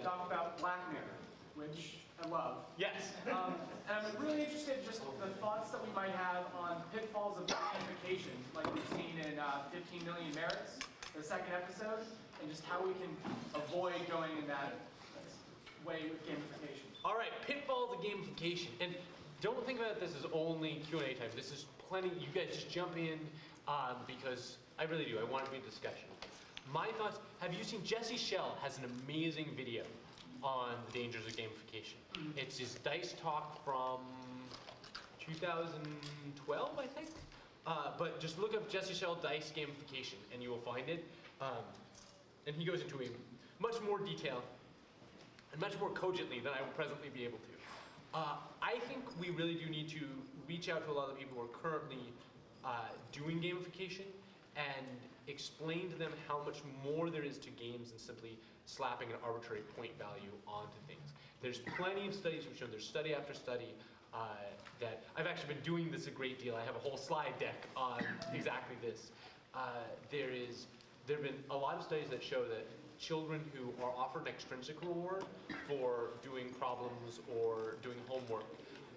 talk about Black Mirror, which I love. Yes. And I'm really interested in just the thoughts that we might have on pitfalls of gamification, like we've seen in 15 Million Merits, the second episode, and just how we can avoid going in that way with gamification. All right, pitfalls of gamification. And don't think about this as only Q&A time. This is plenty. You guys just jump in because I really do. I want it to be a discussion. My thoughts, have you seen, Jesse Schell has an amazing video on the dangers of gamification. It's his DICE talk from 2012, I think. But just look up Jesse Schell DICE gamification and you will find it. And he goes into a much more detail and much more cogently than I will presently be able to. I think we really do need to reach out to a lot of the people who are currently doing gamification and explain to them how much more there is to games than simply slapping an arbitrary point value onto things. There's plenty of studies which show, there's study after study that I've actually been doing this a great deal. I have a whole slide deck on exactly this. There have been a lot of studies that show that children who are offered an extrinsic reward for doing problems or doing homework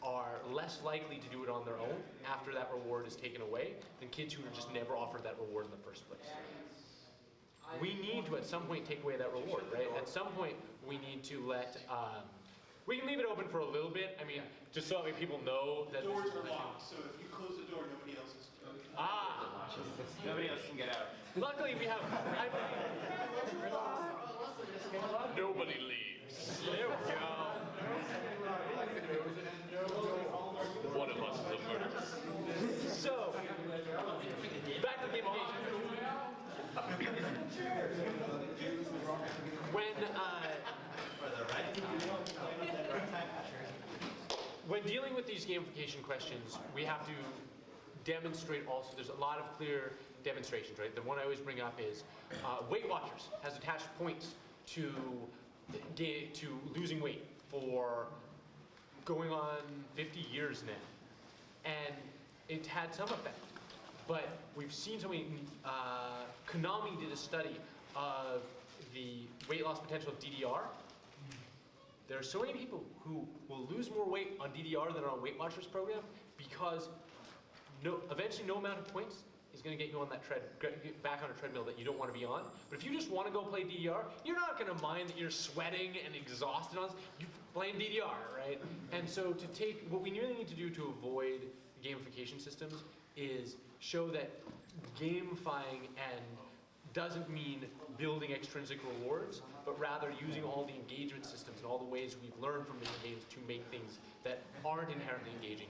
are less likely to do it on their own after that reward is taken away than kids who are just never offered that reward in the first place. We need to at some point take away that reward, right? At some point we need to let, we can leave it open for a little bit. I mean, just so that people know that doors are locked, so if you close the door, nobody else is. Nobody else can get out. Luckily we have, nobody leaves. There we go. One of us is a murderer. So, back to gamification. When dealing with these gamification questions, we have to demonstrate also, there's a lot of clear demonstrations, right? The one I always bring up is Weight Watchers has attached points to losing weight for going on 50 years now. And it had some effect. But we've seen so many, Konami did a study of the weight loss potential of DDR. There are so many people who will lose more weight on DDR than on Weight Watchers program because eventually no amount of points is going to get you on that back on a treadmill that you don't want to be on. But if you just want to go play DDR, you're not going to mind that you're sweating and exhausted on this. You're playing DDR, right? And so what we really need to do to avoid gamification systems is show that gamifying doesn't mean building extrinsic rewards, but rather using all the engagement systems and all the ways we've learned from making games to make things that aren't inherently engaging,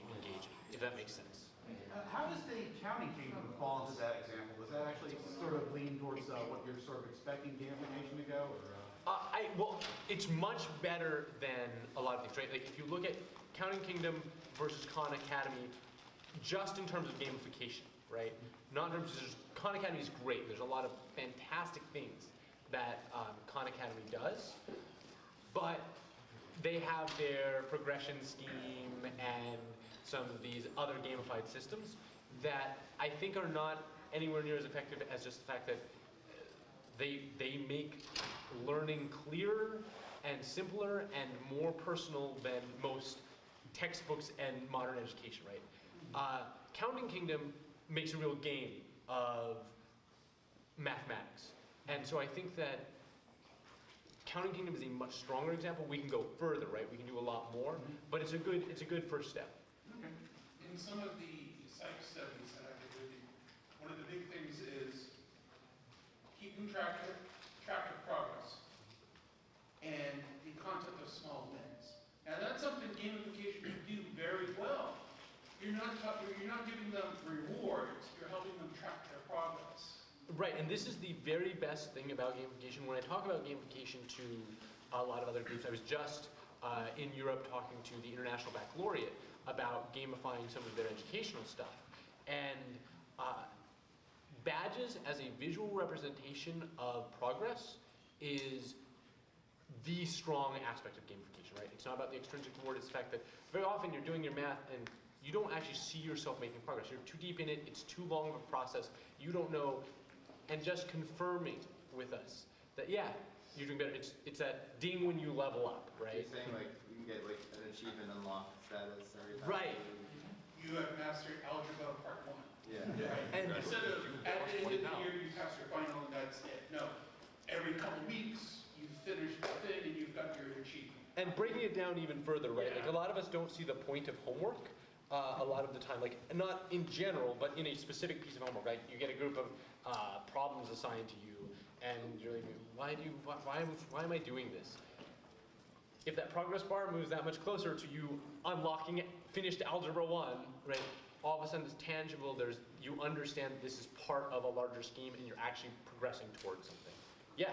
if that makes sense. How does the Counting Kingdom fall into that example? Does that actually sort of lean towards what you're sort of expecting gamification to go? Or, well, it's much better than a lot of things, right? Like if you look at Counting Kingdom versus Khan Academy, just in terms of gamification, right? Not in terms of Khan Academy is great. There's a lot of fantastic things that Khan Academy does, but they have their progression scheme and some of these other gamified systems that I think are not anywhere near as effective as just the fact that they make learning clearer and simpler and more personal than most textbooks and modern education, right? Counting Kingdom makes a real game of mathematics. And so I think that Counting Kingdom is a much stronger example. We can go further, right? We can do a lot more, but it's a good first step. Okay. In some of the psych studies that I did with you, one of the big things is keeping track of progress and the concept of small wins. Now that's something gamification can do very well. You're not giving them rewards, you're helping them track their progress. Right, and this is the very best thing about gamification. When I talk about gamification to a lot of other groups, I was just in Europe talking to the International Baccalaureate about gamifying some of their educational stuff. And badges as a visual representation of progress is the strong aspect of gamification, right? It's not about the extrinsic reward, it's the fact that very often you're doing your math and you don't actually see yourself making progress. You're too deep in it, it's too long of a process, you don't know, and just confirming with us that, yeah, you're doing better. It's that ding when you level up, right? You're saying like you can get like an achievement unlock status every time. Right. You have mastered algebra part 1. Yeah. And Instead of at the end of the year, you pass your final and that's it. No, every couple weeks, you finish the thing and you've got your achievement. And breaking it down even further, right? Like a lot of us don't see the point of homework a lot of the time. Like not in general, but in a specific piece of homework, right? You get a group of problems assigned to you, and you're like, why am I doing this? If that progress bar moves that much closer to you unlocking finished algebra 1, right? All of a sudden it's tangible. You understand this is part of a larger scheme, and you're actually progressing towards something. Yeah.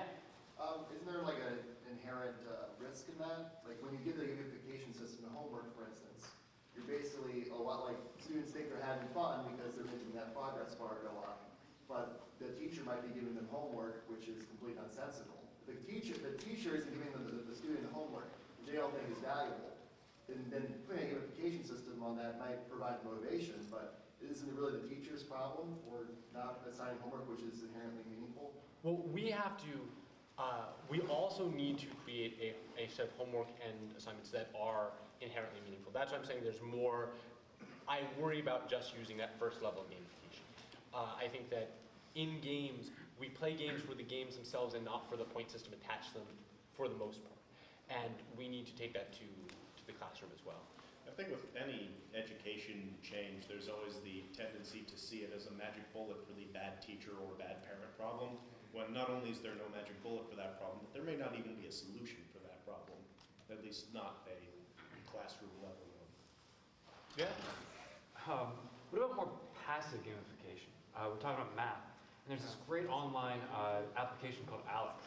Isn't there like an inherent risk in that? Like when you give the gamification system to homework, for instance, you're basically a lot like students think they're having fun because they're making that progress bar go up, but the teacher might be giving them homework, which is completely nonsensical. The teacher isn't giving them the student the homework, which they don't think is valuable. And then putting a gamification system on that might provide motivation, but isn't it really the teacher's problem for not assigning homework, which is inherently meaningful? Well, we have to. We also need to create a set of homework and assignments that are inherently meaningful. That's why I'm saying there's more. I worry about just using that first level of gamification. I think that in games, we play games for the games themselves and not for the point system attached to them for the most part. And we need to take that to the classroom as well. I think with any education change, there's always the tendency to see it as a magic bullet for the bad teacher or bad parent problem, when not only is there no magic bullet for that problem, but there may not even be a solution for that problem, at least not a classroom level one. Yeah? What about more passive gamification? We're talking about math, and there's this great online application called Alex,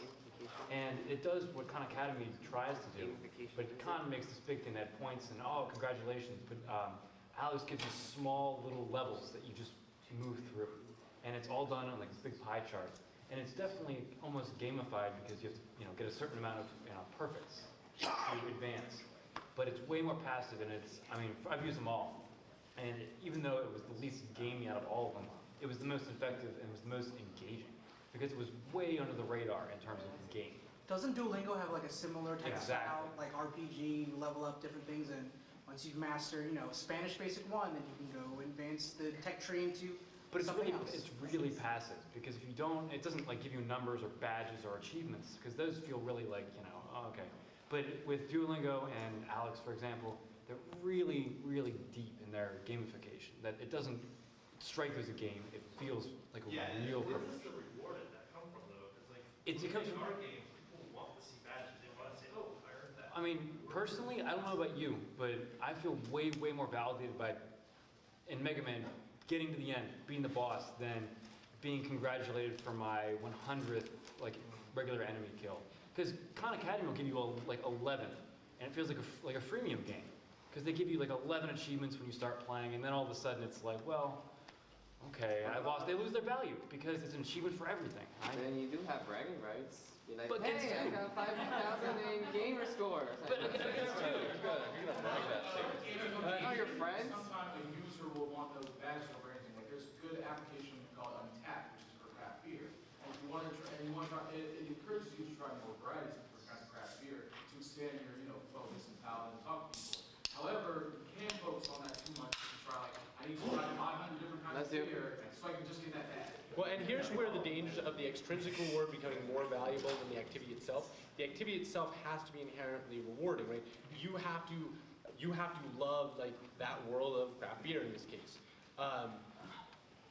and it does what Khan Academy tries to do, but Khan makes this big thing that points and, oh, congratulations, but Alex gives you small little levels that you just move through, and it's all done on like this big pie chart, and it's definitely almost gamified because you have to get a certain amount of perfects to advance, but it's way more passive, and I've used them all, and even though it was the least gamey out of all of them, it was the most effective and was the most engaging because it was way under the radar in terms of the game. Doesn't Duolingo have like a similar type of style, Exactly. like RPG, level up different things, and once you've mastered, Spanish Basic 1, then you can go advance the tech tree into But it's something really, else. it's really passive because if you don't, it doesn't like give you numbers or badges or achievements because those feel really like, oh, okay. But with Duolingo and Alex, for example, they're really, really deep in their gamification. That it doesn't strike you as a game. It feels like a real purpose. Where's the reward that come from though? Because like It comes in from. our games, people want to see badges. They want to say, oh, I earned that. I mean, personally, I don't know about you, but I feel way, way more validated by, in Mega Man, getting to the end, being the boss, than being congratulated for my 100th regular enemy kill. Because Khan Academy will give you 11, and it feels like a freemium game. Because they give you 11 achievements when you start playing, and then all of a sudden it's like, well, okay, I lost. They lose their value because it's an achievement for everything. Right? Then you do have bragging rights. Be like, But against hey, I who? got 5,000 in gamer score. But against who? You're gonna brag that too. Oh, your friends? Sometimes a user will want those badges over anything. Like there's a good application called Untapped, which is for craft beer. And if you want to try, it encourages you to try more varieties for craft beer to expand your focus and palate and talk to people. However, you can't focus on that too much to try I need to try 500 different kinds of beer so I can just get that bad. Well, and here's where the dangers of the extrinsic reward becoming more valuable than the activity itself. The activity itself has to be inherently rewarding, right? You have to love that world of craft beer in this case,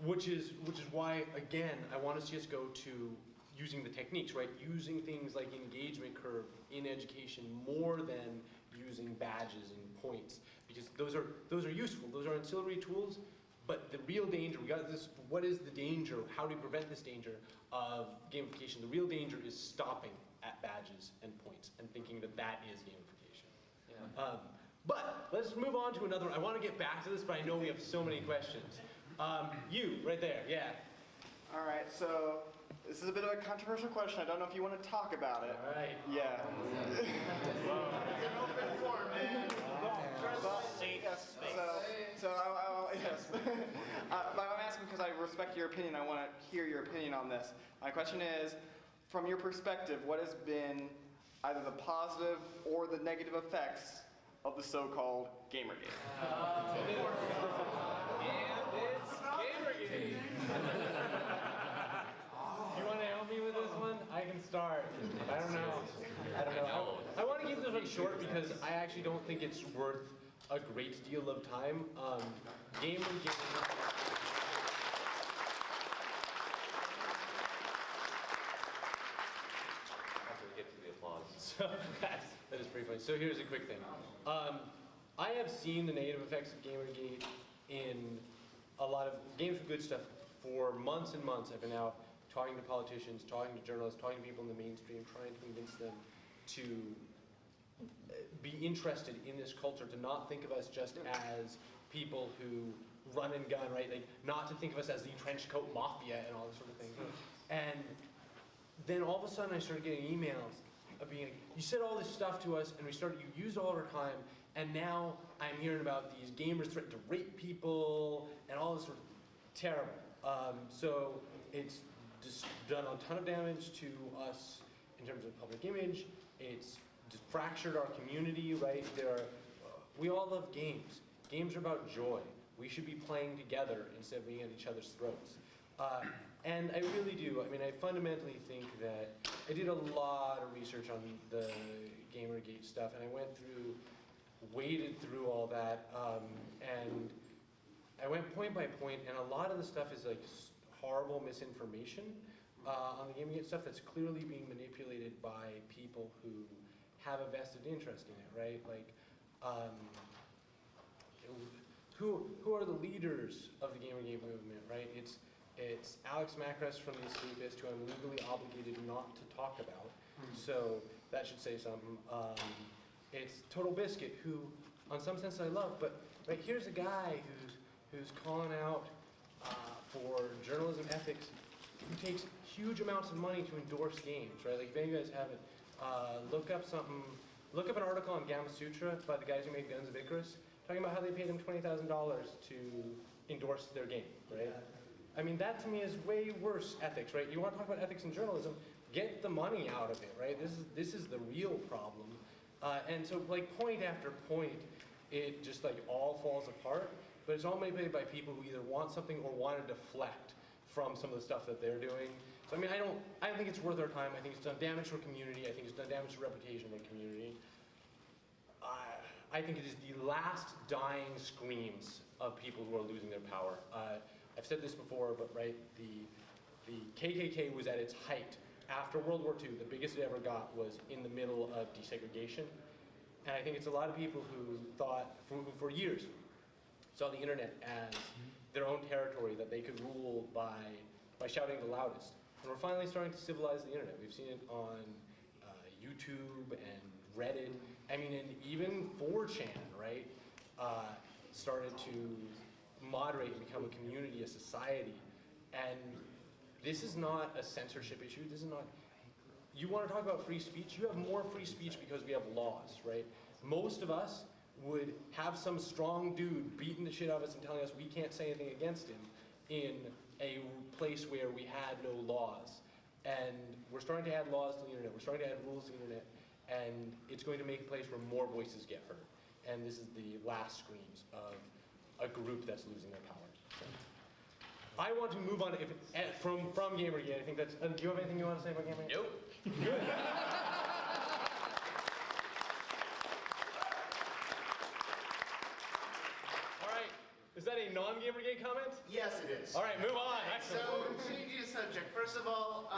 which is why again I want to see us go to using the techniques, right? Using things like engagement curve in education more than using badges and points, because those are useful. Those are ancillary tools. But the real danger, we got this, what is the danger? How do we prevent this danger of gamification? The real danger is stopping at badges and points and thinking that is gamification. Yeah. But let's move on to another one. I want to get back to this, but I know we have so many questions. You, right there, yeah. All right, so this is a bit of a controversial question. I don't know if you want to talk about it. All right. Yeah. It's an open forum, man. Yes. I'm asking because I respect your opinion. I want to hear your opinion on this. My question is, from your perspective, what has been either the positive or the negative effects of the so-called Gamergate? And it's Gamergate. You want to help me with this one? I can start. I don't know. I want to keep this one short because I actually don't think it's worth a great deal of time. Gamergate. So that is pretty funny. So here's a quick thing. I have seen the negative effects of Gamergate in a lot of games with good stuff for months and months. I've been out talking to politicians, talking to journalists, talking to people in the mainstream, trying to convince them to be interested in this culture, to not think of us just as people who run and gun, right? Like, not to think of us as the trench coat mafia and all this sort of thing. And then all of a sudden I started getting emails of being like, you said all this stuff to us, and you used all our time, and now I'm hearing about these gamers threatening to rape people, and all this sort of terrible. So it's just done a ton of damage to us in terms of public image. It's just fractured our community, right? We all love games. Games are about joy. We should be playing together instead of being at each other's throats. And I really do. I mean, I fundamentally think that I did a lot of research on the Gamergate stuff, and I waded through all that, and I went point by point, and a lot of the stuff is like horrible misinformation on the Gamergate stuff that's clearly being manipulated by people who have a vested interest in it, right? Like, who are the leaders of the Gamergate movement, right? It's Alex Macress from The Escapist, who I'm legally obligated not to talk about, so that should say something. It's Total Biscuit, who, on some sense, I love, but right here's a guy who's calling out for journalism ethics, who takes huge amounts of money to endorse games, right? Like, if any of you guys haven't, look up an article on Gamma Sutra by the guys who made Guns of Icarus, talking about how they paid him $20,000 to endorse their game, right? I mean, that to me is way worse ethics, right? You want to talk about ethics in journalism, get the money out of it, right? This is the real problem. And so, like, point after point, it just, like, all falls apart, but it's all manipulated by people who either want something or want to deflect from some of the stuff that they're doing. So, I mean, I don't think it's worth our time. I think it's done damage to our community. I think it's done damage to the reputation of the community. I think it is the last dying screams of people who are losing their power. I've said this before, but right, the KKK was at its height after World War II. The biggest it ever got was in the middle of desegregation. And I think it's a lot of people who thought, for years, saw the internet as their own territory that they could rule by shouting the loudest. And we're finally starting to civilize the internet. We've seen it on YouTube and Reddit. I mean, and even 4chan, right, started to moderate and become a community, a society. And this is not a censorship issue. This is not, you want to talk about free speech? You have more free speech because we have laws, right? Most of us would have some strong dude beating the shit out of us and telling us we can't say anything against him in a place where we had no laws. And we're starting to add laws to the internet. We're starting to add rules to the internet. And it's going to make a place where more voices get heard. And this is the last screams of a group that's losing their power. So, I want to move on from Gamergate. I think that's. Do you have anything you want to say about Gamergate? Nope. Good. All right. Is that a non-Gamergate comment? Yes, it is. All right, move on. Excellent. So, changing the subject. First of all,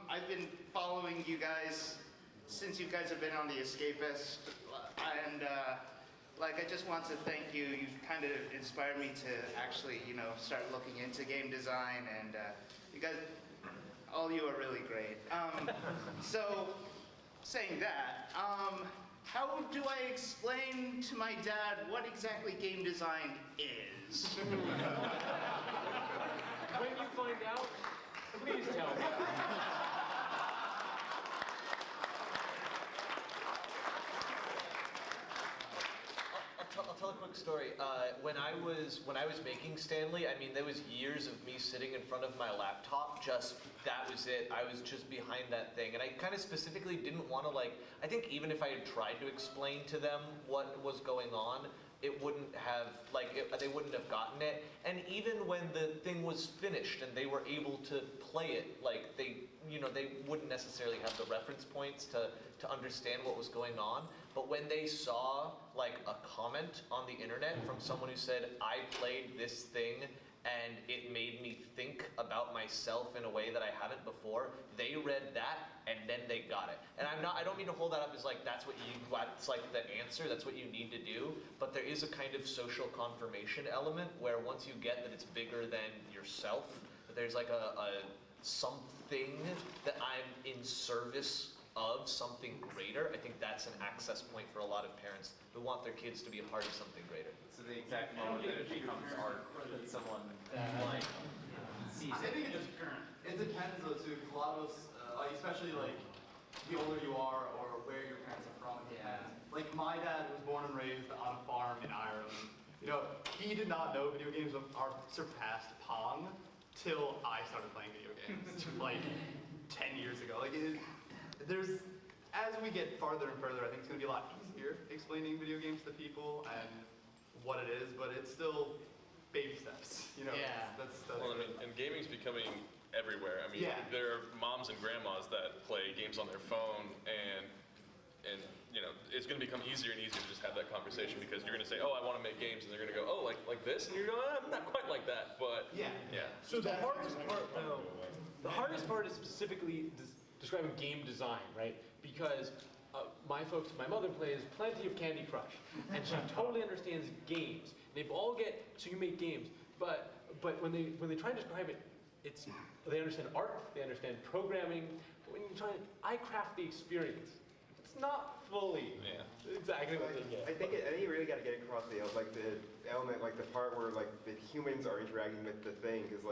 I've been following you guys since you guys have been on The Escapist, and I just want to thank you. You've kind of inspired me to actually, start looking into game design, and you guys, all you are really great. So, saying that, how do I explain to my dad what exactly game design is? When you find out, please tell me. I'll tell a quick story. When I was making Stanley, I mean, there was years of me sitting in front of my laptop just that was it. I was just behind that thing. And I kind of specifically didn't want to I think even if I had tried to explain to them what was going on, it wouldn't have, they wouldn't have gotten it. And even when the thing was finished and they were able to play it, they wouldn't necessarily have the reference points to understand what was going on. But when they saw a comment on the internet from someone who said, I played this thing and it made me think about myself in a way that I haven't before, they read that and then they got it. And I don't mean to hold that up as that's the answer, that's what you need to do, but there is a kind of social confirmation element where once you get that it's bigger than yourself, that there's a something that I'm in service of something greater, I think that's an access point for a lot of parents who want their kids to be a part of something greater. So the exact moment that it becomes art that someone sees I think it depends though too, because a lot of us, especially the older you are or where your parents are from, it depends. My dad was born and raised on a farm in Ireland. He did not know video games are surpassed Pong till I started playing video games 10 years ago. As we get farther and further, I think it's going to be a lot easier explaining video games to people and what it is, but it's still baby steps. Yeah. And gaming's becoming everywhere. I mean, Yeah. there are moms and grandmas that play games on their phone, and it's going to become easier and easier to just have that conversation because you're going to say, oh, I want to make games, and they're going to go, oh, like this, and you're going, I'm not quite like that, but yeah. So the hardest part is specifically describing game design, right? Because my mother plays plenty of Candy Crush, and she totally understands games. They all so you make games, but when they try and describe it, they understand art, they understand programming. When you I craft the experience. It's not fully exactly what they get. I think you really got to get across the element, the part where the humans are interacting with the thing, because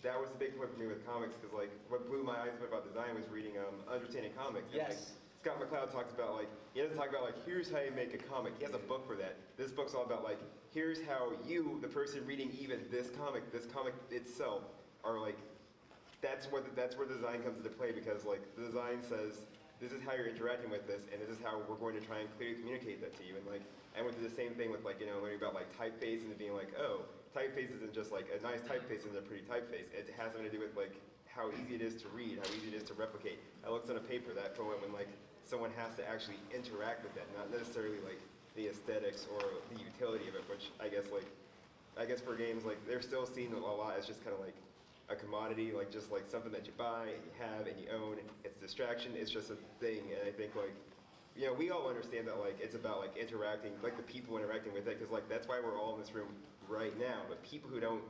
that was the big point for me with comics, because what blew my eyes about design was reading Understanding Comics. And, Yes. Scott McCloud talks about he doesn't talk about here's how you make a comic. He has a book for that. This book's all about here's how you, the person reading even this comic itself, are that's where design comes into play, because the design says this is how you're interacting with this, and this is how we're going to try and clearly communicate that to you. And I went through the same thing with learning about typeface and being oh, typeface isn't just a nice typeface and a pretty typeface. It has something to do with how easy it is to read, how easy it is to replicate. I looked on a paper that point when someone has to actually interact with that, not necessarily the aesthetics or the utility of it, which I guess for games they're still seen a lot as just kind of a commodity, just something that you buy and you have and you own. It's a distraction. It's just a thing, and I think we all understand that it's about interacting, the people interacting with it, because that's why we're all in this room right now. But people who don't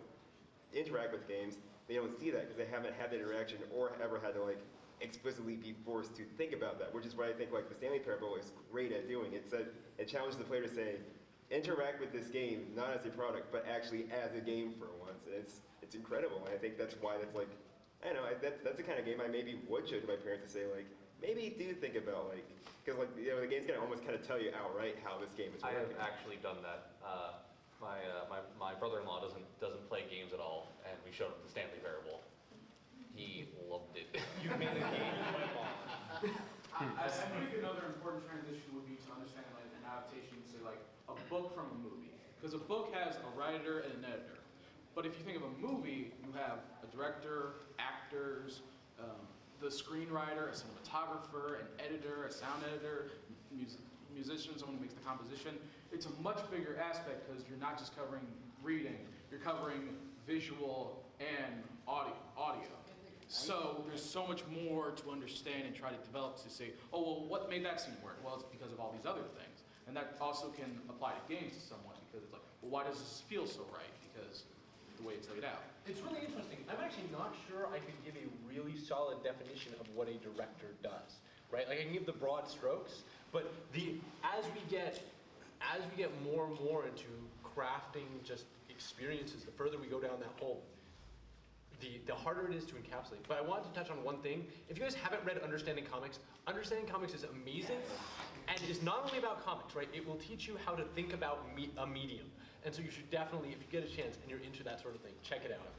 interact with games, they don't see that because they haven't had that interaction or ever had to explicitly be forced to think about that, which is what I think the Stanley Parable is great at doing. It challenges the player to say, interact with this game not as a product, but actually as a game for once, and it's incredible. And I think that's why that's I don't know, that's the kind of game I maybe would show to my parents to say maybe do think about because the game's gonna almost kind of tell you outright how this game is working. I have actually done that. My brother-in-law doesn't play games at all, and we showed him the Stanley Parable. He loved it. You made a game. I think another important transition would be to understand an adaptation, say a book from a movie, because a book has a writer and an editor. But if you think of a movie, you have a director, actors, the screenwriter, a cinematographer, an editor, a sound editor, musician, someone who makes the composition. It's a much bigger aspect because you're not just covering reading, you're covering visual and audio. So there's so much more to understand and try to develop to say, oh, well, what made that scene work? Well, it's because of all these other things. And that also can apply to games somewhat, because it's well, why does this feel so right? Because the way it's laid out. It's really interesting. I'm actually not sure I could give a really solid definition of what a director does, right? I can give the broad strokes, but as we get more and more into crafting just experiences, the further we go down that hole, the harder it is to encapsulate. But I wanted to touch on one thing. If you guys haven't read Understanding Comics is amazing, and it is not only about comics, right? It will teach you how to think about a medium. And so you should definitely, if you get a chance and you're into that sort of thing, check it out.